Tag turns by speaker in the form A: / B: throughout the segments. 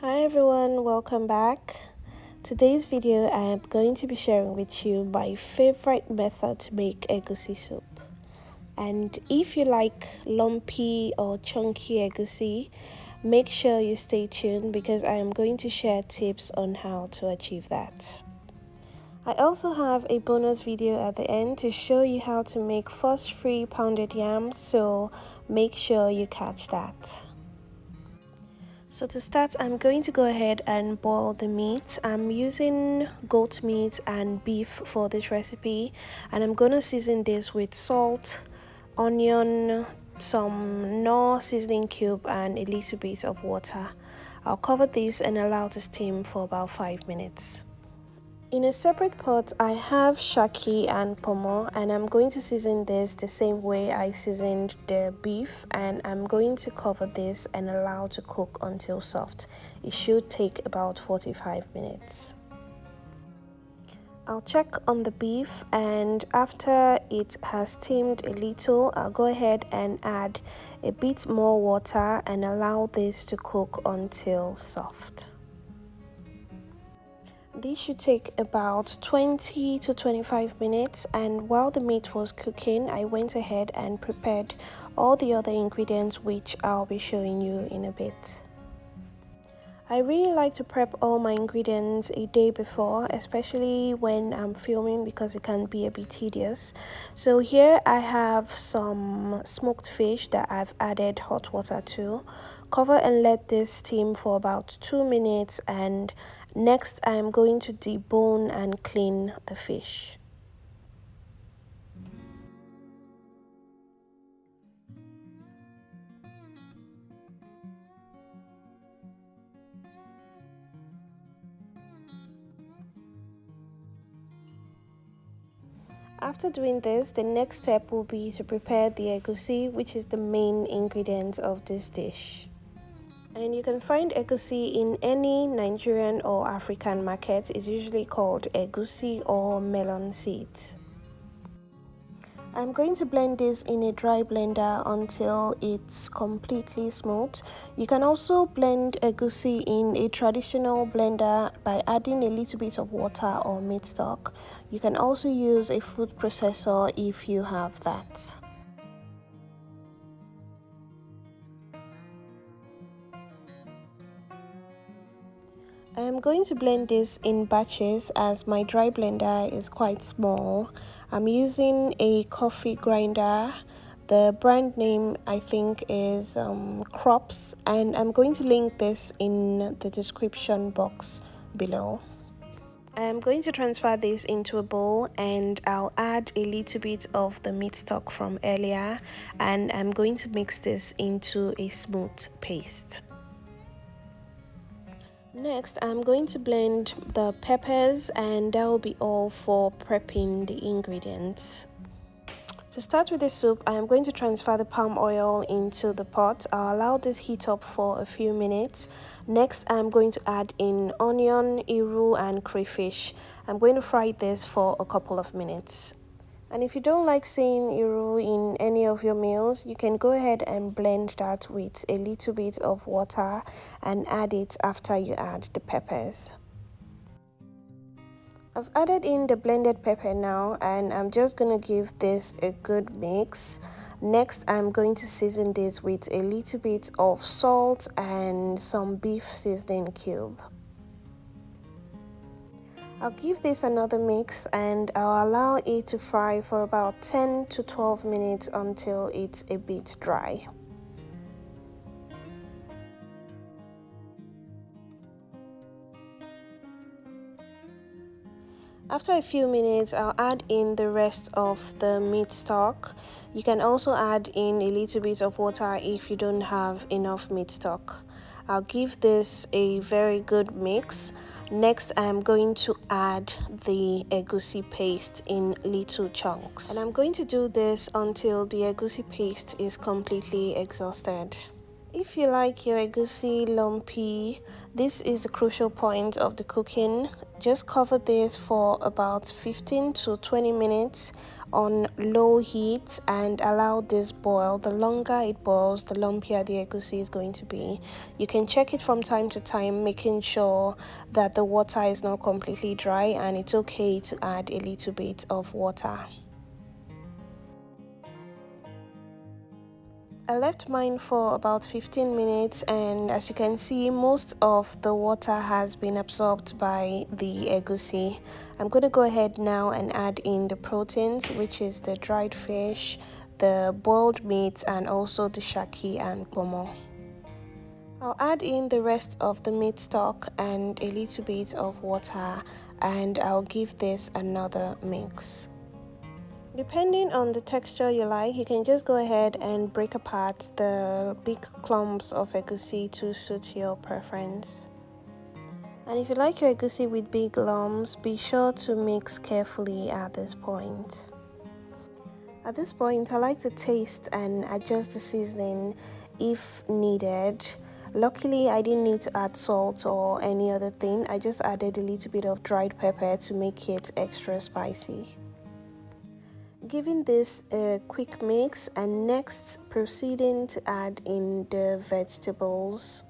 A: Hi everyone, welcome back. Today's video I am going to be sharing with you my favorite method to make egusi soup. And if you like lumpy or chunky egusi, make sure you stay tuned because I am going to share tips on how to achieve that. I also have a bonus video at the end to show you how to make fuss-free pounded yam, so make sure you catch that. So to start, I'm going to go ahead and boil the meat. I'm using goat meat and beef for this recipe, and I'm going to season this with salt, onion, some Knorr seasoning cube and a little bit of water. I'll cover this and allow to steam for about 5 minutes. In a separate pot, I have shaki and pomo, and I'm going to season this the same way I seasoned the beef, and I'm going to cover this and allow to cook until soft. It should take about 45 minutes. I'll check on the beef, and after it has steamed a little, I'll go ahead and add a bit more water and allow this to cook until soft. This should take about 20 to 25 minutes, and while the meat was cooking, I went ahead and prepared all the other ingredients which I'll be showing you in a bit. I really like to prep all my ingredients a day before, especially when I'm filming because it can be a bit tedious. So here I have some smoked fish that I've added hot water to. Cover and let this steam for about 2 minutes, and next I'm going to debone and clean the fish. After doing this, the next step will be to prepare the egusi, which is the main ingredient of this dish. And you can find egusi in any Nigerian or African market. It's usually called egusi or melon seeds. I'm going to blend this in a dry blender until it's completely smooth. You can also blend egusi in a traditional blender by adding a little bit of water or meat stock. You can also use a food processor if you have that. I'm going to blend this in batches as my dry blender is quite small. I'm using a coffee grinder. The brand name I think is Crops, and I'm going to link this in the description box below. I'm going to transfer this into a bowl, and I'll add a little bit of the meat stock from earlier, and I'm going to mix this into a smooth paste. Next, I'm going to blend the peppers, and that will be all for prepping the ingredients. To start with the soup, I am going to transfer the palm oil into the pot. I'll allow this heat up for a few minutes. Next, I'm going to add in onion, iru, and crayfish. I'm going to fry this for a couple of minutes. And if you don't like seeing iru in any of your meals, you can go ahead and blend that with a little bit of water and add it after you add the peppers. I've added in the blended pepper now, and I'm just going to give this a good mix. Next, I'm going to season this with a little bit of salt and some beef seasoning cube. I'll give this another mix, and I'll allow it to fry for about 10 to 12 minutes until it's a bit dry. After a few minutes, I'll add in the rest of the meat stock. You can also add in a little bit of water if you don't have enough meat stock. I'll give this a very good mix. Next, I'm going to add the egusi paste in little chunks. And I'm going to do this until the egusi paste is completely exhausted. If you like your egusi lumpy, this is the crucial point of the cooking. Just cover this for about 15 to 20 minutes on low heat and allow this boil. The longer it boils, the lumpier the egusi is going to be. You can check it from time to time, making sure that the water is not completely dry, and it's okay to add a little bit of water. I left mine for about 15 minutes, and as you can see, most of the water has been absorbed by the egusi. I'm going to go ahead now and add in the proteins, which is the dried fish, the boiled meat, and also the shaki and pomo. I'll add in the rest of the meat stock and a little bit of water, and I'll give this another mix. Depending on the texture you like, you can just go ahead and break apart the big clumps of egusi to suit your preference. And if you like your egusi with big lumps, be sure to mix carefully at this point. At this point, I like to taste and adjust the seasoning if needed. Luckily, I didn't need to add salt or any other thing. I just added a little bit of dried pepper to make it extra spicy. Giving this a quick mix, and next proceeding to add in the vegetables.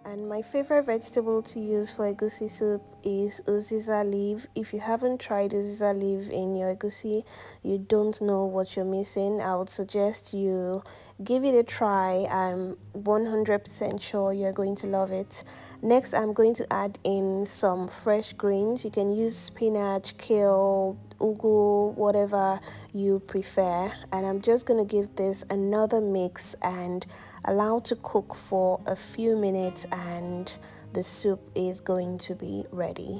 A: And my favorite vegetable to use for egusi soup is uziza leaf. If you haven't tried uziza leaf in your egusi, you don't know what you're missing. I would suggest you give it a try. I'm 100% sure you're going to love it. Next, I'm going to add in some fresh greens. You can use spinach, kale, ugu, whatever you prefer, and I'm just going to give this another mix and allow to cook for a few minutes, and the soup is going to be ready.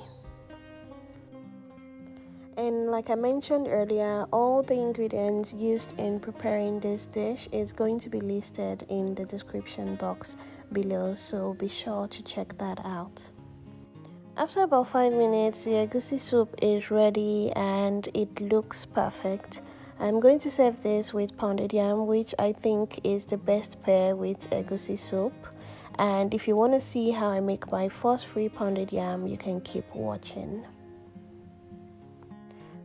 A: And like I mentioned earlier, all the ingredients used in preparing this dish is going to be listed in the description box below, so be sure to check that out. After about 5 minutes, the egusi soup is ready and it looks perfect. I'm going to serve this with pounded yam, which I think is the best pair with egusi soup. And if you want to see how I make my fuss-free pounded yam, you can keep watching.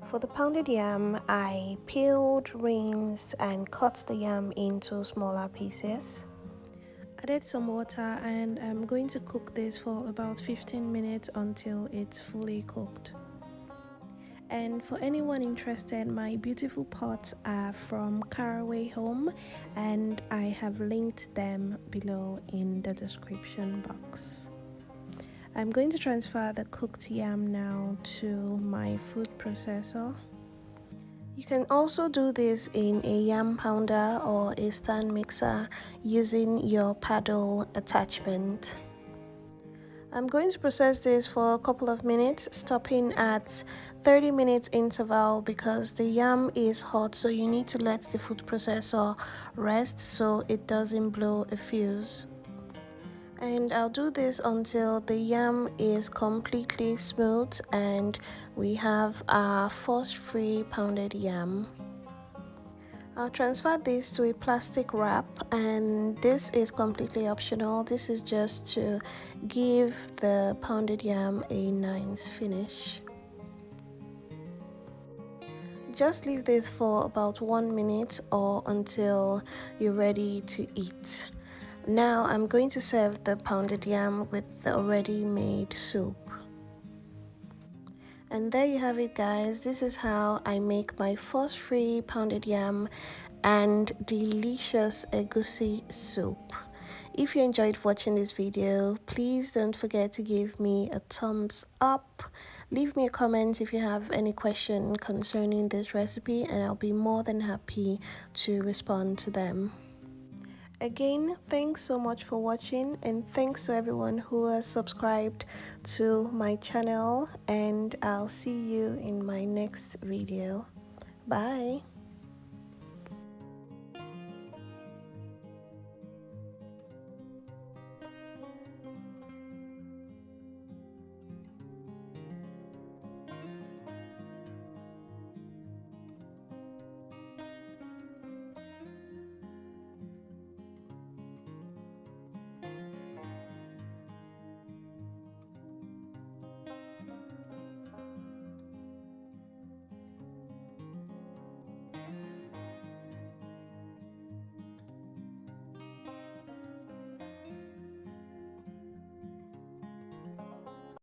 A: For the pounded yam, I peeled, rinsed, and cut the yam into smaller pieces. Added some water, and I'm going to cook this for about 15 minutes until it's fully cooked. And for anyone interested, my beautiful pots are from Caraway Home, and I have linked them below in the description box. I'm going to transfer the cooked yam now to my food processor. You can also do this in a yam pounder or a stand mixer using your paddle attachment. I'm going to process this for a couple of minutes, stopping at 30 minutes interval because the yam is hot, so you need to let the food processor rest so it doesn't blow a fuse. And I'll do this until the yam is completely smooth and we have our fuss-free pounded yam. I'll transfer this to a plastic wrap, and this is completely optional. This is just to give the pounded yam a nice finish. Just leave this for about 1 minute or until you're ready to eat. Now I'm going to serve the pounded yam with the already made soup. And there you have it, guys. This is how I make my fuss-free pounded yam and delicious egusi soup. If you enjoyed watching this video, please don't forget to give me a thumbs up. Leave me a comment if you have any question concerning this recipe, and I'll be more than happy to respond to them. Again, thanks so much for watching, and thanks to everyone who has subscribed to my channel, and I'll see you in my next video. Bye.